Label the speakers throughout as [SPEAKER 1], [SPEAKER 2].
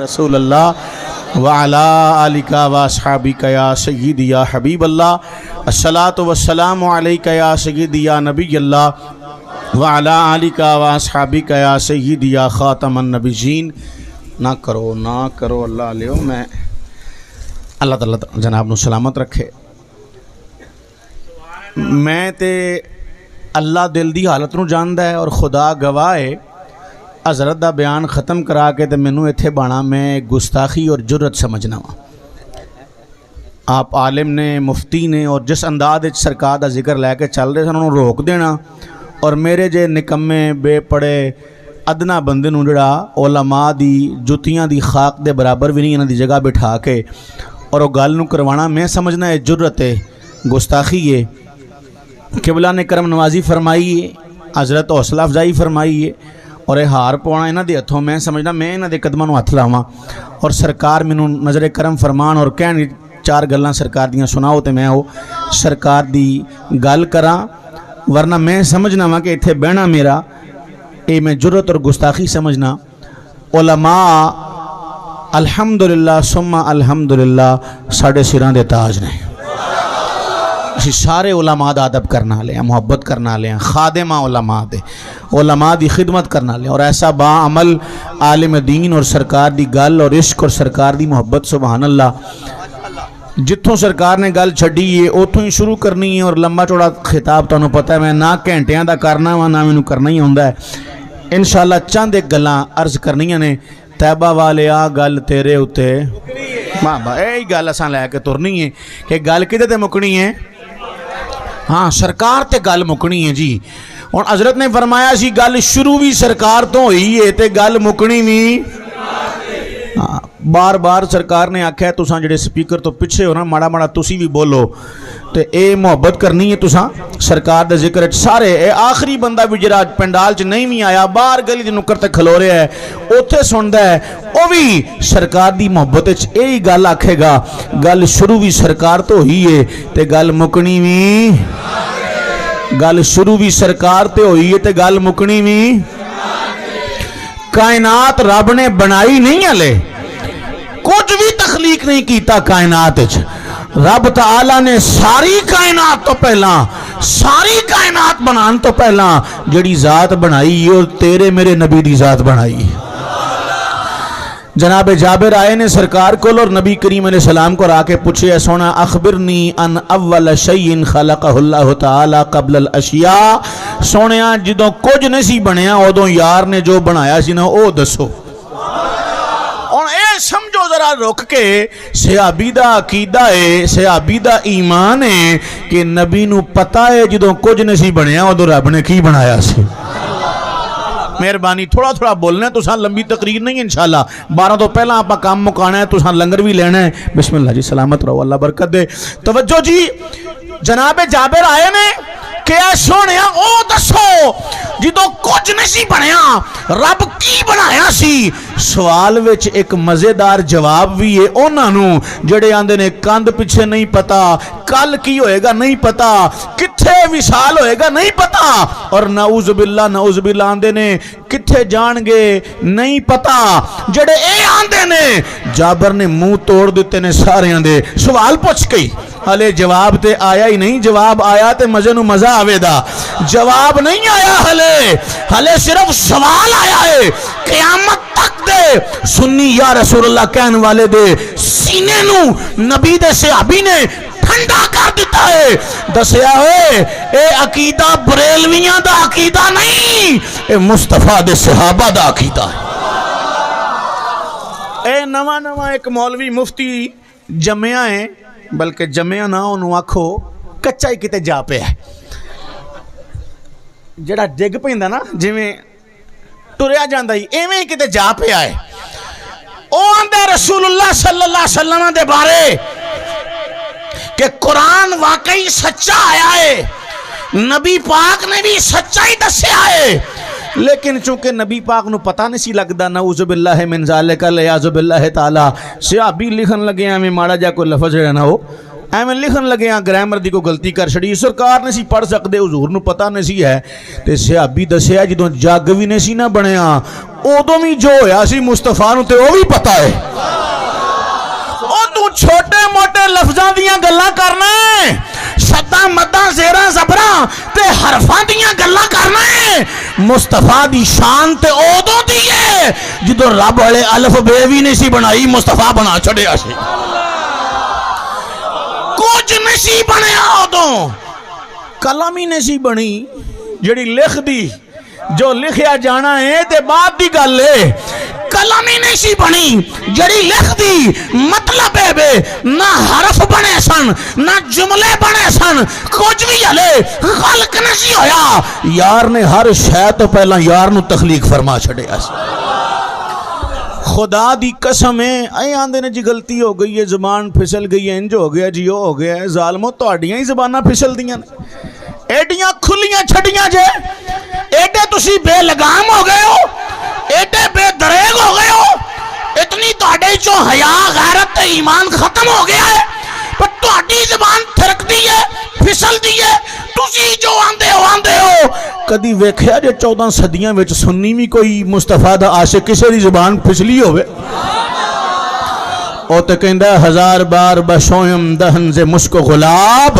[SPEAKER 1] رسول اللہ وعلا آلکا و اصحابکا یا سیدی یا حبیب اللہ الصلاۃ والسلام علیکا یا سیدی یا نبی اللہ وعلا آلکا و اصحابکا یا سیدی یا خاتم النبیین۔ نہ کرو اللہ علیہ میں اللہ تعالیٰ جناب نو سلامت رکھے۔ میں تے اللہ دل دی حالت نو جاندا ہے اور خدا گواہ ہے، حضرت دا بیان ختم کرا کے تے مینوں ایتھے بانا میں گستاخی اور جرت سمجھنا وا۔ آپ عالم نے، مفتی نے، اور جس انداز وچ سرکار دا ذکر لے کے چل رہے سن انہوں روک دینا اور میرے جے نکمے بے پڑے ادنا بندے نوں جڑا علماء دی جتیاں دی خاک دے برابر بھی نہیں انہاں دی جگہ بٹھا کے اور وہ گل نوں کروانا میں سمجھنا ہے جرت ہے، گستاخی ہے۔ قبلہ نے کرم نوازی فرمائی ہے، حضرت حوصلہ افزائی فرمائی ہے، اور یہ ہار پوانا انہاں دے ہتھوں میں سمجھنا میں انہاں دے قدماں نوں ہتھ لاواں اور سرکار مینوں نظر کرم فرمان اور کہن چار گلاں سرکار دیاں سناؤ تے میں وہ سرکار دی گل کراں، ورنہ میں سمجھنا وا کہ اتھے بہنا میرا اے میں جرت اور گستاخی سمجھنا۔ علماء الحمدللہ ثم الحمدللہ ساڈے سراں دے تاج نے۔ اسی سارے علماء دا ادب کرنا لے ہیں، محبت کرنا لے ہیں، خادمہ علماء دے، علماء دی خدمت کرنا لے، اور ایسا با عمل عالم دین اور سرکار دی گل اور عشق اور سرکار دی محبت، سبحان اللہ۔ جتھوں سرکار نے گل چھڈی ہے اتھوں ہی شروع کرنی ہے، اور لمبا چوڑا خطاب تانوں پتہ ہے میں نہ گھنٹیاں دا کرنا وا نہ مینوں کرنا ہی ہوندا ہے۔ انشاءاللہ چند ایک گلاں عرض کرنیاں نے۔ طیبہ والے آ گل تیرے اتے بابا یہی گل اساں لے کے ترنی ہے کہ گل کدے تے مکنی ہے؟ ہاں سرکار تے گل مکنی ہے جی۔ اور حضرت نے فرمایا سی گل شروع بھی سرکار تو ہوئی ہے تے گل مکنی بھی بار بار سرکار نے آکھیا تساں جڑے سپیکر تو پیچھے ہو نا ماڑا ماڑا تسی بھی بولو تے اے محبت کرنی ہے تساں سرکار دے ذکر وچ سارے۔ اے آخری بندہ بھی جڑا پنڈال چ نہیں بھی آیا باہر گلی دے نکر تے کھلو رہا ہے اوتھے سندا ہے او بھی سرکار دی محبت وچ یہی گل آکھے گا گل شروع بھی سرکار تو ہوئی ہے تے گل مکنی بھی گل شروع بھی سرکار تے ہوئی ہے تے گل مکنی بھی۔ کائنات رب نے بنائی نہیں ہلے، کچھ بھی تخلیق نہیں کیتا کائنات وچ۔ رب تعالیٰ نے ساری کائنات تو پہلا ساری کائنات بنان تو پہلا جڑی ذات بنائی اور تیرے میرے نبی دی ذات بنائی۔ جناب جابر آئے نے سرکار کو اور نبی کریم علیہ السلام کو را کے پوچھے سونا اخبرنی ان اول شیء خلقہ اللہ تعالی قبل الاشیاء، سونیا جدوں کچھ نہیں سی بنیا ادوں یار نے جو بنایا سی نا او دسو۔ اور اے سمجھو ذرا رک کے صحابی دا عقیدہ ہے، صحابی دا ایمان ہے کہ نبی نو پتہ ہے جدوں کچھ نہیں سی بنیا ادوں رب نے کی بنایا سی۔ مہربانی تھوڑا تھوڑا بولنا ہے، تساں لمبی تقریر نہیں انشاءاللہ، 12 تو پہلا آپ کام مکانا ہے، تساں لنگر بھی لینا ہے۔ بسم اللہ جی، سلامت رہو، اللہ برکت دے۔ توجہ جی، جناب جابر آئے نے کہ اے سونیا او دسو جدوں کچھ نہیں سی بنیا رب کی بنایا سی؟ سوال وچ ایک مزیدار جواب بھی ہے انہاں نوں جڑے آندے نے کند پیچھے نہیں پتا، کل کی ہوئے گا نہیں پتا، کتھے وصال ہوئے گا نہیں پتا، اور نعوذ باللہ آندے نے کتھے جان گے نہیں پتا۔ جڑے اے آندے نے جابر نے منہ توڑ دیتے نے سارے آندے سوال پوچھ گئی ہلے جواب تے آیا ہی نہیں، جواب آیا تے مزے نو مزہ آوے دا، جواب نہیں آیا ہلے صرف سوال آیا ہے۔ قیامت تک دے سنی یا رسول اللہ کہن والے دے سینے نو نبی دے صحابی نے ٹھنڈا کر دیتا ہے۔ دسیا ہوئے اے عقیدہ بریلویاں دا عقیدہ نہیں، اے مصطفیٰ دے صحابہ دا عقیدہ ہے۔ اے نواں ایک مولوی مفتی جمعہ ہے، بلکہ جمعہ نہ انہوں آکھو کچا ہی کتے جا پہ ہے، جڑا ڈگ پیندا نا جویں ٹریا جاندا ہی ایویں کتے جا پہ آئے۔ او آندا رسول اللہ صلی اللہ علیہ وسلم دے بارے کہ قرآن واقعی سچا آیا ہے، نبی پاک نے بھی سچائی دسیا ہے، لیکن چونکہ نبی پاک نو پتہ نہیں سی لگدا، نعوذ باللہ من ذالک الیاذ باللہ تعالی، صحابی لکھن لگے ہمیں ماڑا جا کوئی لفظ رہنا ہو ایویں لکھن لگے ہاں گرامر دی کو غلطی کر چھڑی، سرکار نے سی پڑھ سکدے، حضور نو پتہ نہیں سی ہے تے صحابی دسیا جدوں جگ وی نہیں سی نہ بنیا ادو بھی جو ہویا سی مصطفیٰ نو تے وہ بھی پتا ہے. او تو چھوٹے موٹے لفظاں دیاں گلاں کرنا ہے, شدہ مدہ زیرہ زبرہ تے حرفاں دیاں گلاں کرنا ہے. مصطفیٰ دی شان تے ادو دی ہے جدو رب والے الف بے بھی نہیں سی بنائی, مصطفیٰ بنا چھڑیا سی. کچھ نہیں سی بنیا ادو, قلم ہی نہیں سی بنی جڑی لکھ دی, جو لکھیا جانا ہے تے بعد دی گل ہے. قلم ہی نہیں سی بنی جڑی لکھ دی, مطلب ہے بے نہ حرف بنے سن نہ جملے بنے سن, کچھ بھی ہلے خلق نہیں سی ہویا. یار نے ہر شے تو پہلا یار نو تخلیق فرما چھڑیا سی. خدا دی قسم ہے, اے آندے نے جی غلطی ہو گئی ہے, زبان پھسل گئی ہے, انج ہو گیا جی وہ ہو گیا ہے. ظالمو تہاڈیاں ہی زباناں پھسل دیاں نے, ایڈیاں کھلیاں چھڑیاں جے, ایڈے تسی بے لگام ہو گئے ہو, ایڈے بے دریغ ہو گئے ہو, اتنی تہاڈے چوں حیا غیرت تے ایمان ختم ہو گیا ہے. پر تہاڈی زبان تھرک دی ہے, پھسل دی ہے, تسی جو آندے ہو. کدی ویکھیا جے 14 صدیاں وچ سنی بھی کوئی مصطفیٰ دا عاشق کسے دی زبان پھسلی ہوئے؟ او تے کہندا ہزار بار بشویم دہن سے مشک و غلاب,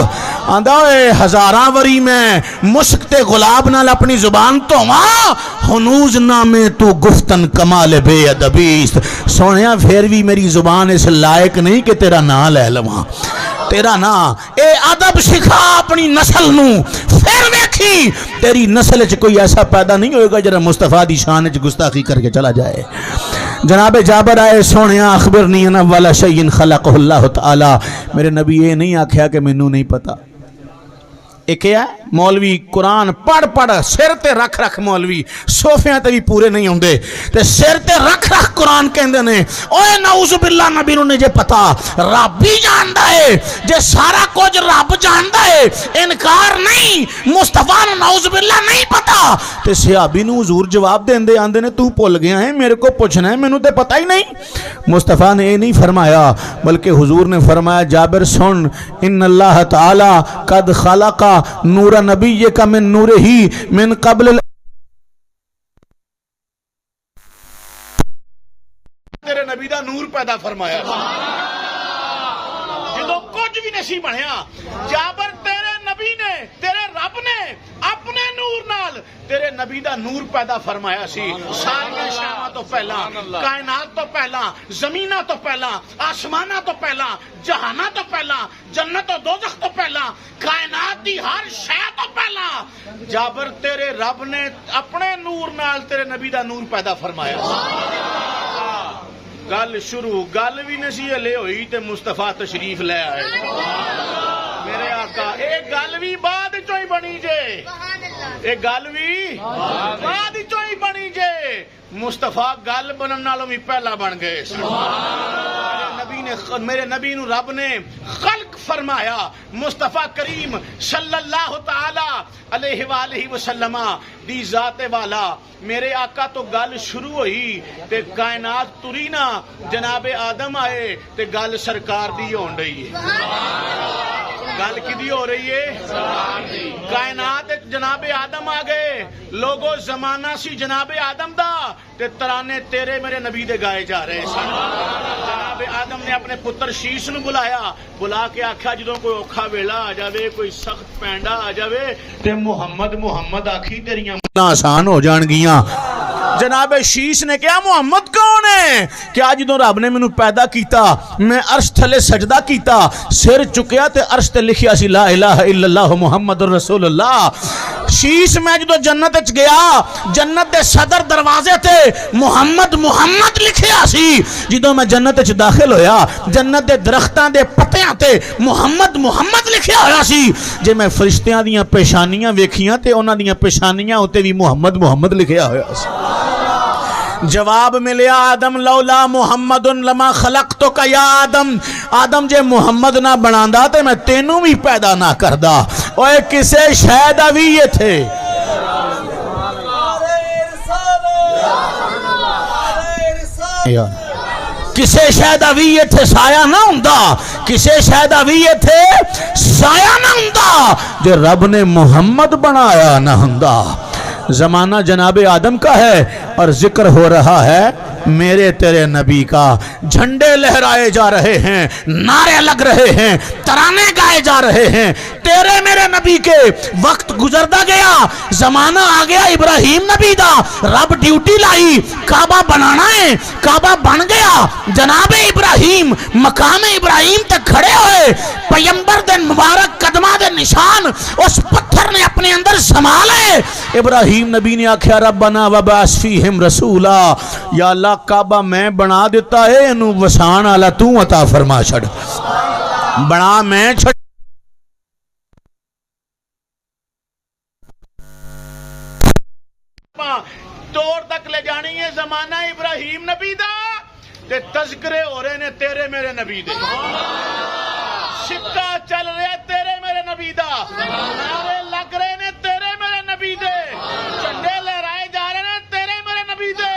[SPEAKER 1] آندا اے ہزاراں وری میں مشک تے غلاب نال اپنی زبان تو ماں, ہنوز نامے تو گفتن کمال بے ادبیست. سونیا پھر بھی میری زبان اس لائق نہیں کہ تیرا نام لے لواں. تیرا نا اے ادب سکھا اپنی نسل نو, پھر ویکھی تیری نسل چ کوئی ایسا پیدا نہیں ہوئے گا جڑا مصطفیٰ دی شان چ گستاخی کر کے چلا جائے. جناب جابر آئے, سونیا اخبرنی ان والا شیء خلقہ اللہ تعالی. میرے نبی یہ نہیں آکھیا کہ مینوں نہیں پتا. ایک ہے مولوی قرآن پڑھ پڑھ سر تے رکھ رکھ, مولوی صوفیاں تے بھی پورے نہیں ہوندے تے سر تے رکھ رکھ قرآن کہندے نے. اوے نعوذ باللہ, نبی نو نہیں جے پتا, رب ہی جاندا ہے. جے سارا کچھ رب جاندا ہے, انکار نہیں, مصطفیٰ نو نعوذ باللہ نہیں پتا. تے صحابی نو حضور جواب دیندے آندے نے تو بھول گیا ہے, میرے کو پوچھنا ہے, مینوں تے پتہ ہی نہیں. مصطفیٰ نے یہ نہیں فرمایا بلکہ حضور نے فرمایا, جابر سن, ان اللہ تعالی قد خلق نور نبی کا من نور ہی من قبل تیرے نبی دا نور پیدا فرمایا. جدو کچھ بھی نہیں بنیا, جابر تیرے نبی نے, تیرے رب نے اپنے نور نال تیرے نبی دا نور پیدا فرمایا سی. ساری شیاں تو پہلا, کائنات تو پہلا, زمینہ تو پہلا, آسمانہ تو پہلا, جہانہ تو پہلا, جنت و دوزخ تو پہلا, کائنات دی ہر شے تو پہلا جابر تیرے رب نے اپنے نور نال تیرے نبی دا نور پیدا فرمایا. گل شروع, گل بھی نسی لے ہوئی تے مصطفیٰ تشریف لے آئے میرے آقا. ایک گل بھی بعد چوئی بنی جے, ایک گل بھی بعد چوئی بنی جے. مصطفیٰ گل بنن نالوں بھی پہلا بن گئے. میرے نبی نو رب نے خلق فرمایا. مصطفیٰ کریم صلی اللہ تعالی علیہ وآلہ وسلم دی ذات والا میرے آقا تو گل شروع ہوئی تے کائنات تری نا, جناب آدم آئے تے گل سرکار دی ہون رہی ہے. گل کدی ہو رہی ہے؟ کائنات جناب آدم آ گئے, لوگو زمانہ سی جناب آدم دا تے ترانے تیرے میرے نبی دے گائے جا رہے سن. جناب آدم نے اپنے پتر شیش نو بلایا, بلا کے آکھا جدوں کوئی اوکھا ویلا آ جاوے, کوئی سخت پینڈا آ جاوے تے محمد محمد آکھی تیریاں آسان ہو جان گیاں. جناب شیش نے کہا محمد کون ہے؟ کیا جدوں رب نے مینوں پیدا کیتا میں عرش تھلے سجدہ کیتا, سر چکیا تے عرش تے لکھیا سی لا الہ الا اللہ محمد رسول اللہ. شیش میں جدوں جنت وچ گیا, جنت دے صدر دروازے تے محمد محمد لکھیا سی. جدوں میں جنت وچ داخل ہویا, جنت دے درختاں دے پتیاں تے محمد محمد لکھیا ہویا سی. جے میں فرشتیاں دیاں پیشانیاں ویکھیاں تے انہاں دیاں پیشانیاں اُتے بھی محمد محمد لکھیا ہویا سی. جواب ملیا آدم لولا محمد لما خلقتک یا آدم. آدم جے محمد نہ بناندا تے میں تینوں بھی پیدا نہ کردا. اوے کسے شاید بھی یہ تھے, کسے شاید بھی یہ تھے سایہ نہ ہوندا, کسے شاید بھی یہ تھے سایہ نہ ہوندا, جو رب نے محمد بنایا نہ ہوندا. زمانہ جناب آدم کا ہے اور ذکر ہو رہا ہے میرے تیرے نبی کا. جھنڈے لہرائے جا رہے ہیں, نعرے لگ رہے ہیں, ترانے گائے جا رہے ہیں تیرے میرے نبی کے. وقت گزرتا گیا, زمانہ آ گیا ابراہیم نبی دا. رب ڈیوٹی لائی, کعبہ بنانا ہے, کعبہ بن گیا. جناب ابراہیم مقام ابراہیم تک کھڑے ہوئے, پیمبر دے مبارک قدمہ دے نشان اس پتھر نے اپنے اندر سنبھالے. ابراہیم نبی نے آکھیا ربنا وبعث فیہم رسولا, یا اللہ کعبہ میں بنا دیتا ہے, انہوں وسان آلہ تو عطا فرما چھڑ, بنا میں چھڑ. دور تک لے جانی ہے زمانہ ابراہیم نبی دا, تے تذکرے ہو رہے نے تیرے میرے نبی دے. سکہ چل رہے تیرے میرے نبی دا, نعرے لگ رہے نے تیرے میرے نبی دے, جھنڈے لہرائے جا رہے نے تیرے میرے نبی دے.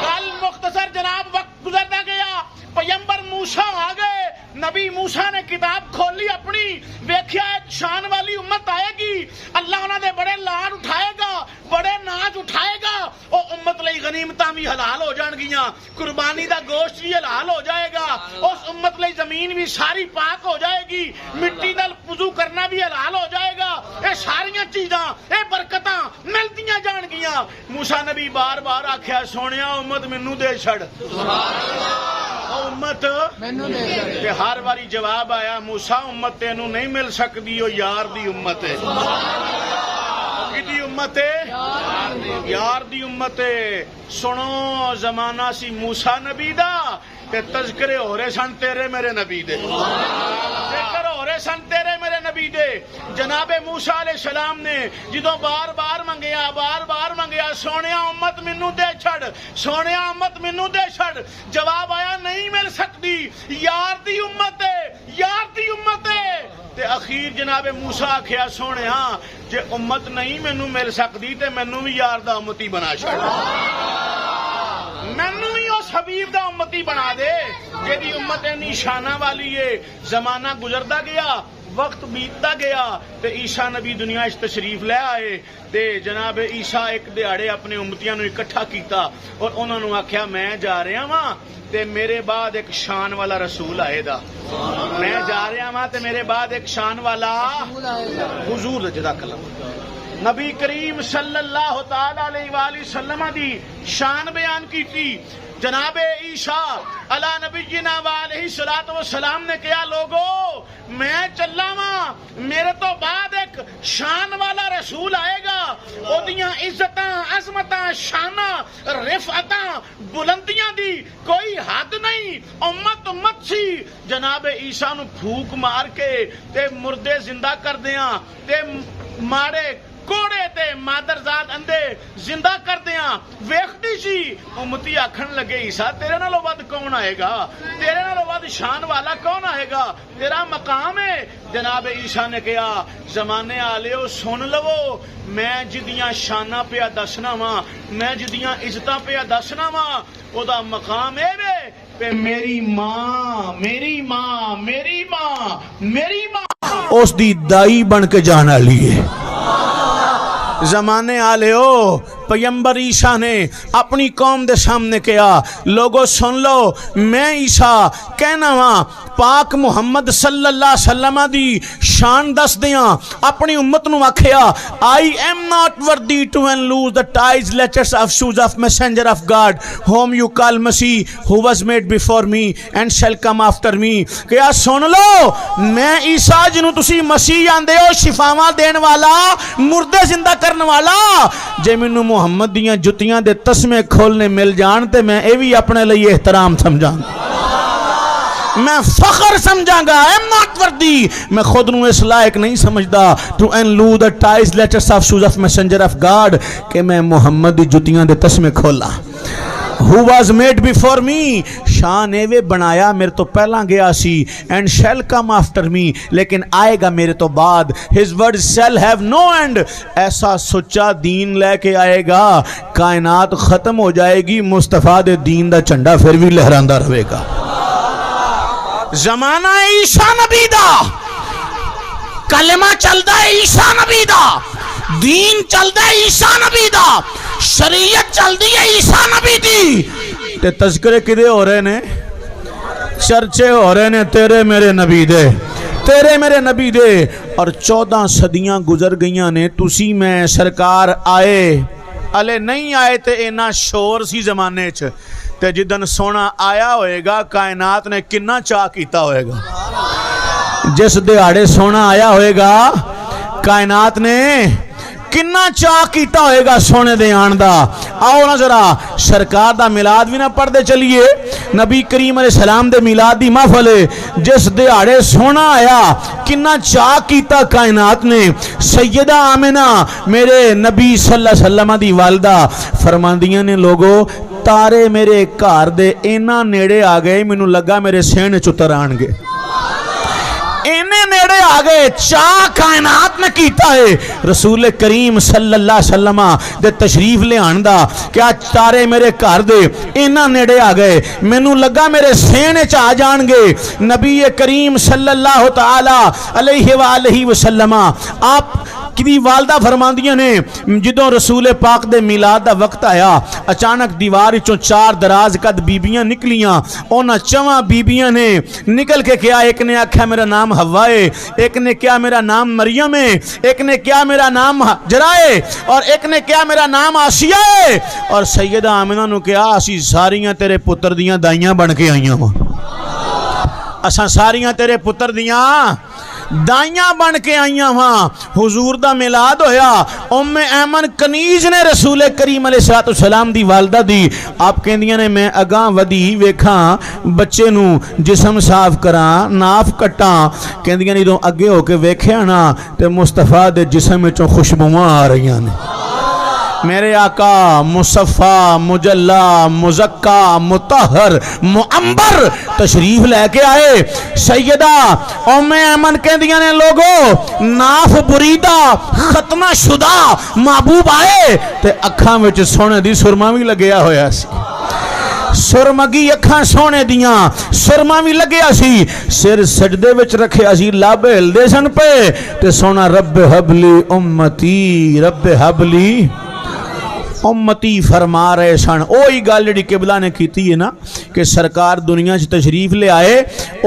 [SPEAKER 1] کل مختصر جناب وقت گزرتا گیا, پیمبر موسیٰ آ گئے. نبی موسیٰ نے کتاب کھولی اپنی, ویکھیا ایک شان والی امت آئے گی, اللہ انہوں نے بڑے لان اٹھائے گا, بڑے ناز اٹھائے گا. او امت لئی غنیمتاں بھی حلال ہو جان گیاں, قربانی دا گوشت بھی حلال ہو جائے گا, اس امت لئی زمین بھی ساری پاک ہو جائے گی, مٹی نال وضو کرنا بھی حلال ہو جائے گا. اے ساریاں چیزاں اے برکتاں ملتیاں جان گیاں. موسیٰ نبی بار بار آکھیا سونیا امت مینوں دے چھڑ, امت تے ہر واری جواب آیا موسیٰ امت تینوں نہیں مل سکتی, او یار دی امت ہے. کدی امت ہے؟ یار دی امت ہے. سنو زمانہ سی موسیٰ نبی دا, تے تذکرے ہو رہے سن تیرے میرے نبی دے, ذکر ہو رہے سن تیرے میرے نبی دے. جناب موسیٰ علیہ السلام نے جدوں بار بار منگیا سونیا امت مینوں دے چھڑ, سونیا امت مینوں دے چھڑ, جواب آیا نہیں مل سکتی, یار دی امت ہے, یار دی امت ہے. تے اخیر جناب موسیٰ آکھیا سونیا جے امت نہیں مینوں مل سکتی تے مینوں بھی یار دا امتی بنا چھڑ, مینوں بھی اس حبیب دا امتی بنا دے جیدی امت نشانہ والی ہے. زمانہ گزرتا گیا, وقت بیتتا گیا, تے عیسیٰ نبی دنیا اس تشریف لے آئے. تے جناب عیسیٰ ایک دیہاڑے اپنے امتیاں نو اکٹھا کیتا اور انہوں نے آکھیا میں جا رہا ہاں تے میرے بعد ایک شان والا رسول آئے دا, میں جا رہا ہاں تے میرے بعد ایک شان والا حضور جزاک اللہ نبی کریم صلی اللہ تعالی علیہ وآلہ وسلم دی شان بیان کی تھی. جناب عیسیٰ علی نبینا وعلیہ الصلوۃ والسلام نے کہا لوگو میں چلا وا, میرے تو بعد ایک شان والا رسول آئے گا, اودیاں عزتاں عظمتاں شاناں رفعتاں بلندیاں دی کوئی حد نہیں. امت سی. جناب عیسیٰ نو پھوک مار کے تے مردے زندہ کر دیاں, تے ماڑے کوڑے تے مادرزاد اندے زندہ کر دیاں ویکھدی سی. امتی آکھن لگے عیسیٰ تیرے نالوں ود کون آئے گا, تیرے نالوں ود شان والا کون آئے گا, تیرا مقام ہے. جناب عیسیٰ نے کہا زمانے آلیو سن لو, میں جدیاں شاناں پیا دسنا وا, میں جدیاں عزتاں پیا دسنا وا, او دا مقام اے وے پہ میری ماں میری ماں میری ماں میری ماں اس دی دائی بن کے جانا لیے. زمانے آلے ہو پیمبر عیسیٰ نے اپنی قوم دے سامنے کہا لوگو سن لو, میں عیسیٰ کہنا وا پاک محمد صلی اللہ علیہ وسلم دی شان دس دیاں. اپنی امت نو آکھیا I am not worthy to lose the ties letters of shoes of messenger of God whom you call Masih who was made before me and shall come after me. کہا سن لو میں عیسیٰ جنہوں تسی مسیح آندے ہو, شفاواں دین والا, مردے زندہ کرن والا, جے مینوں محمد دیاں جتیاں دے تسمے کھولنے مل جان تے میں اے بھی اپنے لئے احترام سمجھاں گا, میں فخر سمجھاں گا. I am not worthy, میں خود نو اس لائق نہیں سمجھدا to unloose the ties letters of shoes of messenger of God کہ میں محمد دی جتیاں دے تسمے کھولا. who was made before me, شان ایوے بنایا میرے تو پہلا گیا سی, and shall come after me, لیکن آئے گا میرے تو بعد. his word shall have no end, ایسا سچا دین لے کے آئے گا کائنات ختم ہو جائے گی, مصطفیٰ دے دین دا چنڈا پھر بھی لہراندہ رہے گا. زمانہ عیسیٰ نبی دا, کلمہ چلدا ہے عیسیٰ نبی دا, دین چلدا ہے عیسیٰ نبی دا، شریعت چلدی ہے عیسیٰ نبی دی، تے تذکرے کدے ہو رہے نے؟ چرچے ہو رہے نے تیرے میرے نبی دے، تیرے میرے نبی دے۔ اور 14 صدیاں گزر گئیاں نے، تسی میں سرکار آئے الے نہیں آئے تے اینا شور سی زمانے چ، تے جدن سونا آیا ہوئے گا کائنات نے کنا چاہ کیتا ہوئے گا، جس دیہاڑے سونا آیا ہوئے گا کائنات نے کنا چاہ کیتا ہوئے گا سونے دے آن دا۔ آؤ نا ذرا سرکار دا میلاد بھی نہ پڑھ دے چلیے، نبی کریم علیہ السلام دے میلاد دی محفل جس دیہاڑے سونا آیا کنا چاہ کیتا کائنات نے۔ سیدہ آمنہ میرے نبی صلی اللہ علیہ وسلم دی والدہ فرماندیاں نے لوگو تارے میرے گھر دے اینا نیڑے آ گئے مینوں لگا میرے سینے چتر آن گے، اینے نیڑے آگئے چاہ کائنات میں کیتا ہے رسول کریم صلی اللہ علیہ وسلم دے تشریف لے آندہ، کیا تارے میرے گھر دے اینا نیڑے آگئے مینوں لگا میرے سینے چاہ جان گے۔ نبی کریم صلی اللہ تعالی علیہ وآلہ وسلم آپ کی والدہ فرماندیاں نے جدوں رسول پاک دے میلاد دا وقت آیا اچانک دیوار چوں 4 دراز قد بیبیاں نکلیاں، اونا 4 بیبیاں نے نکل کے کیا، ایک نے آکھا میرا نام حوا ہے، ایک نے کیا میرا نام مریم ہے، ایک نے کیا میرا نام ہجرہ ہے، اور ایک نے کیا میرا نام آسیہ ہے، اور سیدہ آمنہ نو کیا اسی ساریاں تیرے پتر دیاں دائیاں بن کے آئیاں ہوں، اساں ساریاں تیرے پتر دیاں دائیاں بن کے آئیاں ہاں۔ حضور دا میلاد ہویا، ام ایمن کنیز نے رسول کریم علیہ السلام دی والدہ دی، آپ کہندیاں نے میں اگاں ودی ویکھاں بچے نو جسم صاف کراں ناف کٹاں، کہندیاں نے تو اگے ہو کے ویکھیا نا تے مصطفیٰ دے جسم وچوں خوشبوواں آ رہیاں نے، میرے آقا مصفہ مجلہ مزکہ مطہر معمبر تشریف لے کے آئے۔ سیدہ ام ایمن کہندیاں نے لوگو ناف بریدہ ختمہ شدہ محبوب آئے تے اکھاں وچ سونے دی سرما بھی لگیا ہویا سی، سرمگی اکھاں سونے دیاں سرما بھی لگیا سی، سر سجدے وچ رکھیا سی، لب ہلدے سن پہ تے سونا رب حبلی امتی رب حبلی امتی فرما رہے سن۔ اوہی گل جڑی قبلہ نے کیتی ہے نا کہ سرکار دنیا چ تشریف لے آئے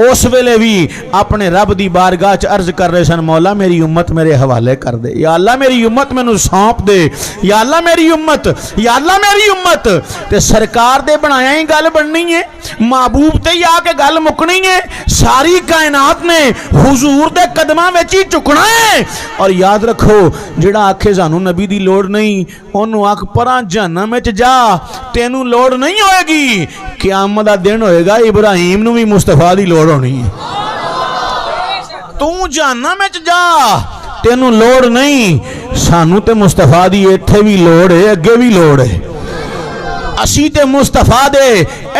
[SPEAKER 1] اس ویلے بھی اپنے رب دی بارگاہ چ عرض کر رہے سن مولا میری امت میرے حوالے کر دے، یا اللہ میری امت مینوں سونپ دے، یا اللہ میری امت، یا اللہ میری امت۔ تے سرکار دے بنایا ہی گل بننی ہے، محبوب تے ہی آ کے گل مکنی ہے، ساری کائنات نے حضور دے قدماں وچ ہی چکنا ہے۔ اور یاد رکھو جڑا آکھے سانوں نبی دی لوڑ نہیں اونوں آکھ پراں جہنم وچ جا تینوں لوڑ نہیں ہوئے گی، قیامت دا دن ہوئے گا ابراہیم نو بھی مصطفیٰ دی لوڑ ہونی ہے، تو جہنم وچ جا تینوں لوڑ نہیں، سانوں تے مصطفیٰ دی ایتھے بھی لوڑ ہے اگے بھی لوڑ ہے، اسی تے مصطفیٰ دے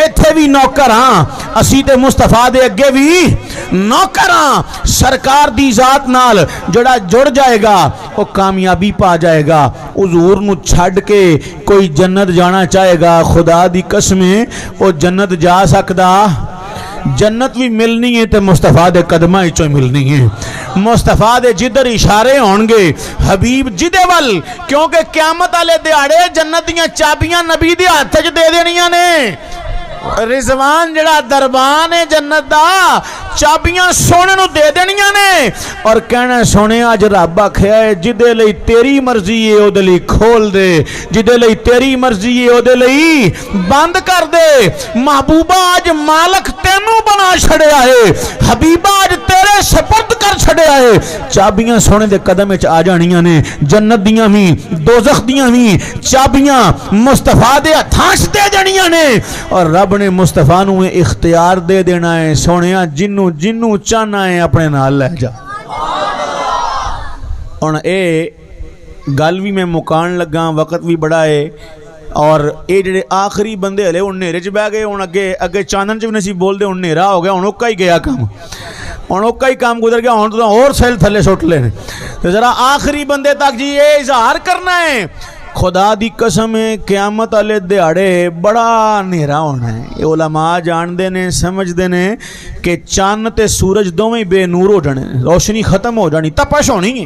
[SPEAKER 1] ایتھے بھی نوکر ہاں، اسی تے مصطفیٰ دے اگے بھی نوکر ہاں۔ سرکار دی ذات نال جڑا جڑ جائے گا وہ کامیابی پا جائے گا۔ حضور نو چھڑ کے کوئی جنت جانا چاہے گا خدا دی قسمیں وہ جنت جا سکدا؟ جنت بھی ملنی ہے تے مصطفیٰ دے قدمہ ہی چوئی ملنی ہے، مصطفیٰ دے جدر اشارے ہونگے حبیب جدے ول، کیونکہ قیامت والے دیہاڑے جنت دیاں چابیاں نبی دے ہاتھ وچ دے دینیاں نے، رضوان جڑا دربان ہے جنت دا چابیاں سونے نو دے دینیاں نے، اور کہنا سونے آج رب آکھیا ہے جدے لئی تیری مرضی ہے او دے لئی کھول دے، جدے لئی تیری مرضی ہے او دے لئی بند کر دے۔ محبوبہ آج مالک تینوں بنا چھڑیا ہے، حبیبہ آج تیرے سپرد کر چھڑیا ہے، چابیاں سونے دے قدم وچ آ جانیاں نے، جنت دیاں بھی دوزخ دیاں بھی چابیاں مصطفیٰ دے ہتھاں وچ دے دینیاں نے، اور رب نے مصطفیٰ نو اختیار دے دینا ہے سونیا جنوں چاہنا ہے اپنے نال لے جا۔ اور اے گل بھی میں مکان لگا، وقت بھی بڑا ہے، اور اے جڑے آخری بندے ہلے ان نیرے چ بہ گئے، ہن اگے چاندن چ بھی نہیں سی بول دے، ہن نیرا ہو گیا، ہن اوکا ہی گیا کام، ہن اوکا ہی کام گزر گیا، ہن تو اور سیل تھلے سٹ لے تے ذرا آخری بندے تک جی یہ اظہار کرنا ہے۔ خدا دی قسم ہے قیامت والے دیہاڑے بڑا نیرا ہونا ہے، یہ علماء جان دے نے سمجھ دے نے کہ چاند تے سورج دوویں بے نور ہو جانے، روشنی ختم ہو جانی، تپش ہونی ہے،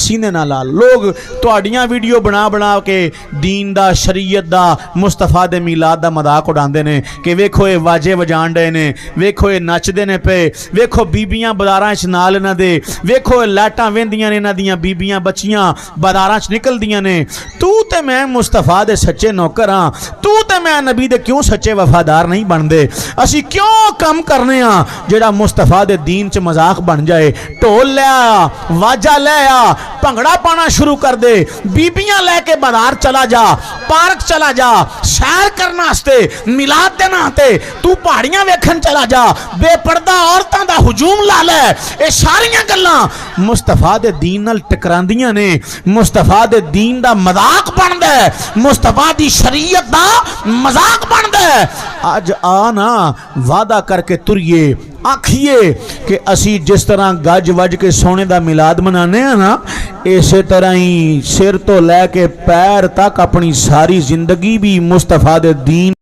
[SPEAKER 1] سینے نہ لا لوگ تہاڈیاں ویڈیو بنا بنا کے دین دا شریعت دا مصطفیٰ دے میلاد دا مذاق اڑاندے نے کہ ویکھو اے واجے وجان ڈے نے ویکھو اے نچدے نے پے ویکھو بیبیاں بازاراں وچ نال انہاں دے ویکھو اے لائٹاں ویندیاں نے انہاں دیاں بیبیاں بچیاں بازاراں وچ نکلدیاں نے تو تے میں مصطفیٰ دے سچے نوکر ہاں تو تے میں نبی دے کیوں سچے وفادار نہیں بندے اسی کیوں کم کرنے ہاں جڑا مصطفیٰ دے دین چ مذاق بن جائے ٹول لے آ واجہ لے آ بھنگڑا پانا شروع کر دے بیبیاں لے کے بازار چلا جا پارک چلا جا سیر کرنا واسطے میلاد دے ناتے تو پہاڑیاں ویکھن چلا جا بے پردہ عورتاں دا ہجوم لا لے اے ساریاں گلاں مصطفیٰ دے دین نال ٹکراندیاں نے مصطفیٰ دے دین دا مذاق بندا ہے مصطفیٰ دی شریعت دا مذاق بندا ہے اج آنا وعدہ کر کے تریے آکھیے کہ اسی جس طرح گج وج کے سونے دا میلاد منانے ہیں نا اسی طرح ہی سر تو لے کے پیر تک اپنی ساری زندگی بھی مصطفیٰ دے دین